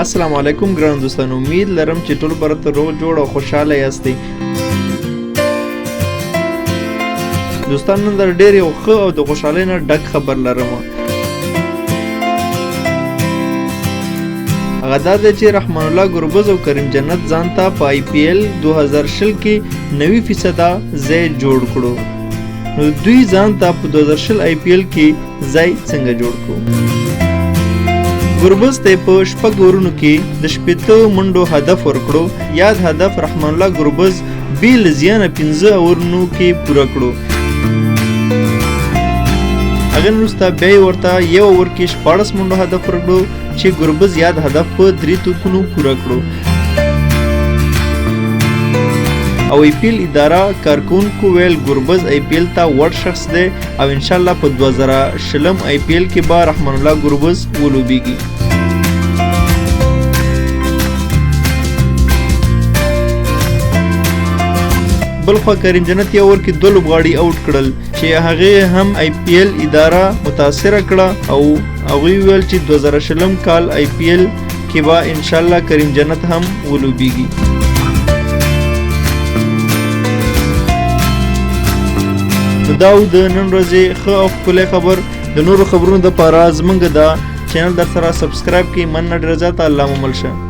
السلام علیکم ګران دوستانو، امید لرم چې ټول به راته روغ جوړ او خوشحاله یاستئ. دوستان، نن در ډېر یو ښه او د خوشحالۍ نه ډک خبر لرم. هغه دا دی چې رحمان الله ګربز او کریم جنت ځان ته په IPL 2020 کې 90% ځای جوړ کړو. نو دوی ځان ته په 2020 IPL کې ځای څنګه جوړ کړو؟ ګربز ته په 6 اورونو کې د 80 منډو هدف ورکړو. یاد هدف رحمان الله ګربز بې له زیانه 15 اورونو کې پوره کړو. هغه وروسته بیا یې ورته یو اوور کې 14 منډو هدف ورکړو چې ګربز یاد هدف په 3 توپونو پوره کړو. او IPL اداره کارکونکو ویل ګربز IPL ته وړ شخص دی او انشاءالله په 2020 IPL کې به رحمان الله ګربز ولوبیږي. بلخوا کریم جنت یو اوور کې 2 لوبغاړي آوټ کړل چې هغه هم IPL اداره متاثره کړه او هغوی ویل چې 2020 کال IPL کې به انشاءالله کریم جنت هم ولوبیږي. دا و د نن ورځې ښه او ښکلی خبر. د نورو خبرونو دپاره زموږ دا چینل در سره سبسکرایب کړئ. مننه ډېره زیاته. الله مو مل شه.